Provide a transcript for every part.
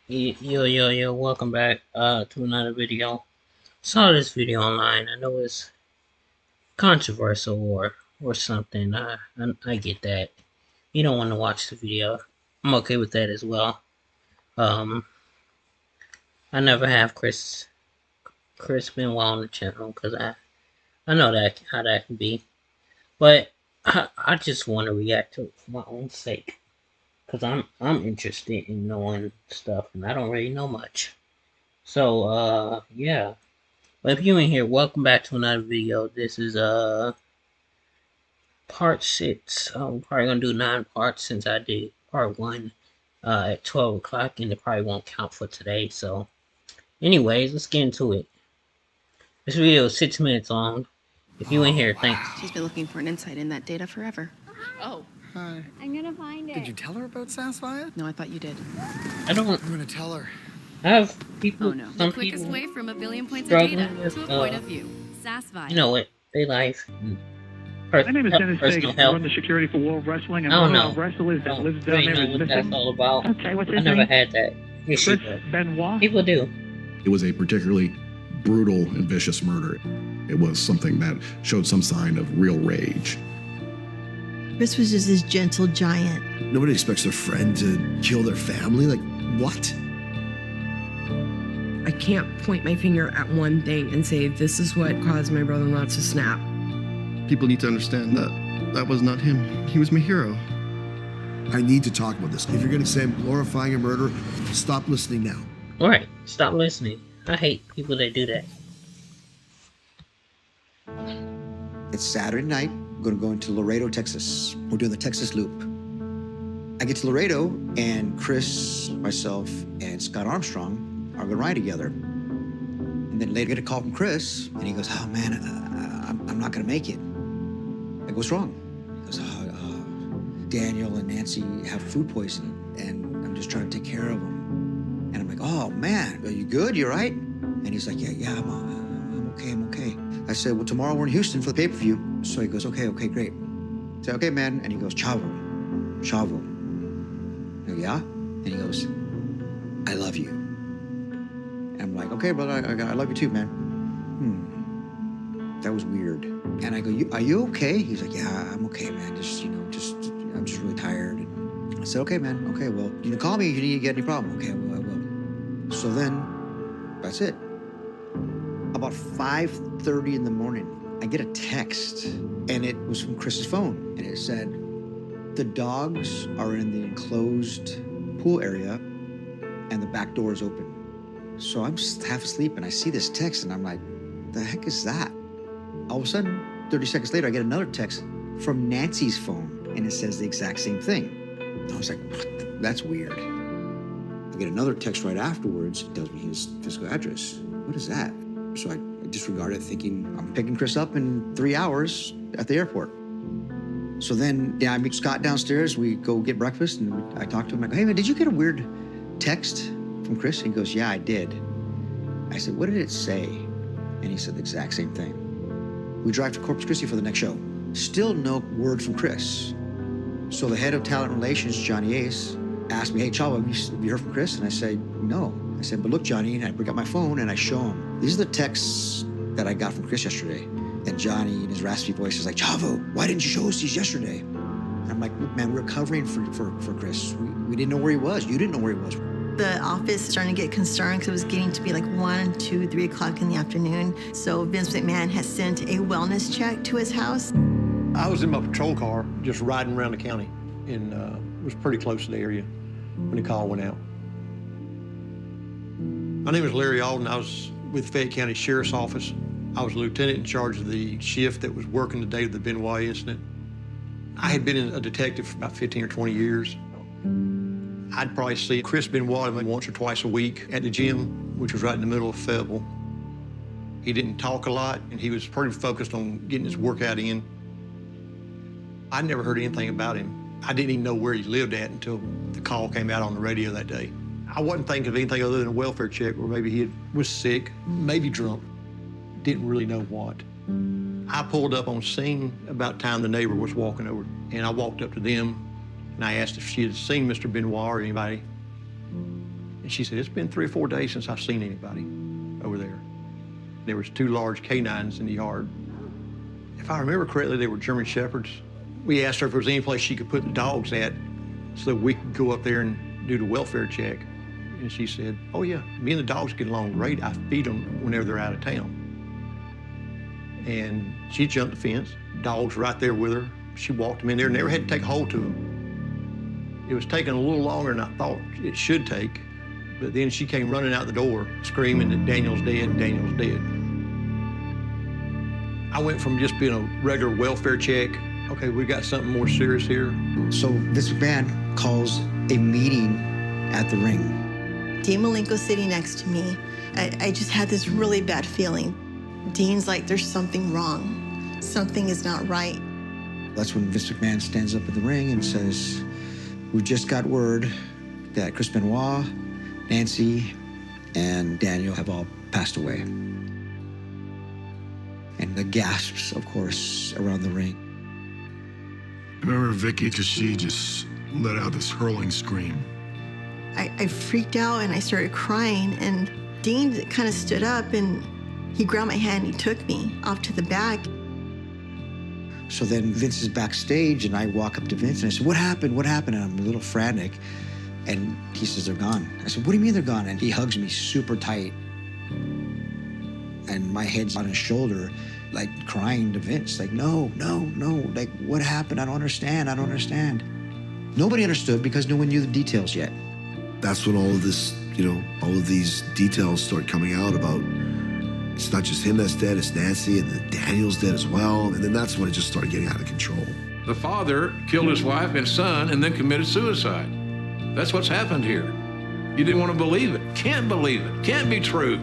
Yo, welcome back to another video. Saw this video online. I know it's controversial or something. I get that. You don't want to watch the video. I'm okay with that as well. Um, I never have Chris Benoit on the channel because I know that how that can be. But I just want to react to it for my own sake because I'm interested in knowing stuff and I don't really know much. So yeah. But if you in here, welcome back to another video. This is part 6. I'm probably gonna do 9 parts since I did part 1 at 12 o'clock, and it probably won't count for today. So, anyways, let's get into it. This video is 6 minutes long. If you in here, thanks. She's been looking for an insight in that data forever. Oh. Hi. I'm gonna find it. Did you tell her about Sapphire? No, I thought you did. I don't I'm gonna tell her. have people. Oh, no. Some The quickest people way from a billion points of struggling data with, to a point of view. SassVibe. you know what, they life. My name is Dennis Biggs. Personal I health. run the security for World Wrestling, and I don't one know. of our wrestlers I that don't lives down really there know is what that's missing. all about. Okay, what's I his never name? had that issue. Chris Benoit. People do. It was a particularly brutal and vicious murder. It was something that showed some sign of real rage. Chris was just this gentle giant. Nobody expects their friend to kill their family. Like, what? I can't point my finger at one thing and say, this is what caused my brother-in-law to snap. People need to understand that that was not him. He was my hero. I need to talk about this. If you're going to say I'm glorifying a murder, stop listening now. Alright, stop listening. I hate people that do that. It's Saturday night. I'm going to go into Laredo, Texas. We're doing the Texas Loop. I get to Laredo, and Chris, myself, and Scott Armstrong are going to ride together. And then later, I get a call from Chris, and he goes, "Oh man, I'm not going to make it." I go, "What's wrong?" He goes, "Daniel and Nancy have food poisoning, and I'm just trying to take care of them." And I'm like, "Oh man, are you good? You all right?" And he's like, "Yeah, I'm okay. I said, "Well, tomorrow we're in Houston for the pay-per-view." So he goes, okay, great. I said, "Okay, man." And he goes, Chavo. I go, "Yeah?" And he goes, "I love you." And I'm like, "Okay, brother, I love you too, man." That was weird. And I go, "Are you okay?" He's like, "Yeah, I'm okay, man. I'm just really tired." And I said, "Okay, man. Okay, well, you can call me if you need to get any problem." "Okay, well, I will." So then, that's it. About 5:30 in the morning, I get a text, and it was from Chris's phone, and it said, "The dogs are in the enclosed pool area, and the back door is open." So I'm just half asleep, and I see this text, and I'm like, the heck is that? All of a sudden, 30 seconds later, I get another text from Nancy's phone, and it says the exact same thing. I was like, what? That's weird. I get another text right afterwards. It tells me his physical address. What is that? So I disregarded, thinking I'm picking Chris up in 3 hours at the airport. So then, I meet Scott downstairs. We go get breakfast, and I talk to him. I go, "Hey, man, did you get a weird text from Chris?" He goes, "Yeah, I did." I said, "What did it say?" And he said the exact same thing. We drive to Corpus Christi for the next show. Still no word from Chris. So the head of talent relations, Johnny Ace, asked me, "Hey, Chavo, have you heard from Chris?" And I said, "No." I said, "But look, Johnny," and I bring out my phone and I show him. These are the texts that I got from Chris yesterday. And Johnny, in his raspy voice, is like, "Chavo, why didn't you show us these yesterday?" And I'm like, "Look, man, we're covering for Chris. We didn't know where he was. You didn't know where he was." The office starting to get concerned because it was getting to be like 1, 2, 3 o'clock in the afternoon. So Vince McMahon has sent a wellness check to his house. I was in my patrol car just riding around the county, and was pretty close to the area when the call went out. My name is Larry Alden. I was with Fayette County Sheriff's Office. I was a lieutenant in charge of the shift that was working the day of the Benoit incident. I had been a detective for about 15 or 20 years. I'd probably see Chris Benoit once or twice a week at the gym, which was right in the middle of Fayetteville. He didn't talk a lot, and he was pretty focused on getting his workout in. I never heard anything about him. I didn't even know where he lived at until the call came out on the radio that day. I wasn't thinking of anything other than a welfare check, or maybe he was sick, maybe drunk. Didn't really know what. I pulled up on scene about the time the neighbor was walking over, and I walked up to them, and I asked if she had seen Mr. Benoit or anybody. And she said, it's been 3 or 4 days since I've seen anybody over there. There was 2 large canines in the yard. If I remember correctly, they were German Shepherds. We asked her if there was any place she could put the dogs at so that we could go up there and do the welfare check. And she said, oh yeah, me and the dogs get along great. I feed them whenever they're out of town. And she jumped the fence, dogs right there with her. She walked them in there, never had to take hold to them. It was taking a little longer than I thought it should take, but then she came running out the door screaming that Daniel's dead, Daniel's dead. I went from just being a regular welfare check, okay, we got something more serious here. So Vince McMahon calls a meeting at the ring. Dean Malenko sitting next to me. I just had this really bad feeling. Dean's like, there's something wrong. Something is not right. That's when Vince McMahon stands up in the ring and says, we just got word that Chris Benoit, Nancy, and Daniel have all passed away. And the gasps, of course, around the ring. I remember Vicky, because she just let out this hurling scream. I freaked out and I started crying, and Dean kind of stood up and he grabbed my hand and he took me off to the back. So then Vince is backstage and I walk up to Vince and I said, what happened? What happened? And I'm a little frantic. And he says, they're gone. I said, what do you mean they're gone? And he hugs me super tight. And my head's on his shoulder, like crying to Vince, like, no, no, no. Like, what happened? I don't understand. I don't understand. Nobody understood because no one knew the details yet. That's when all of this, all of these details start coming out about it's not just him that's dead, it's Nancy, and then Daniel's dead as well. And then that's when it just started getting out of control. The father killed his wife and son and then committed suicide. That's what's happened here. You didn't want to believe it. Can't believe it. Can't be true.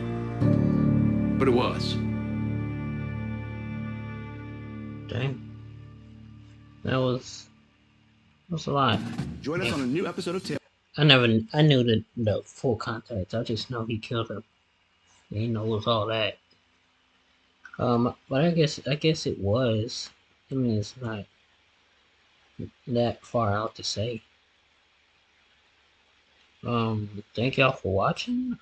But it was. Dang. That was a lot. Join us on a new episode of Tales. I knew the full context. I just know he killed her. I didn't know it was all that. But I guess it was. I mean, it's not that far out to say. Thank y'all for watching.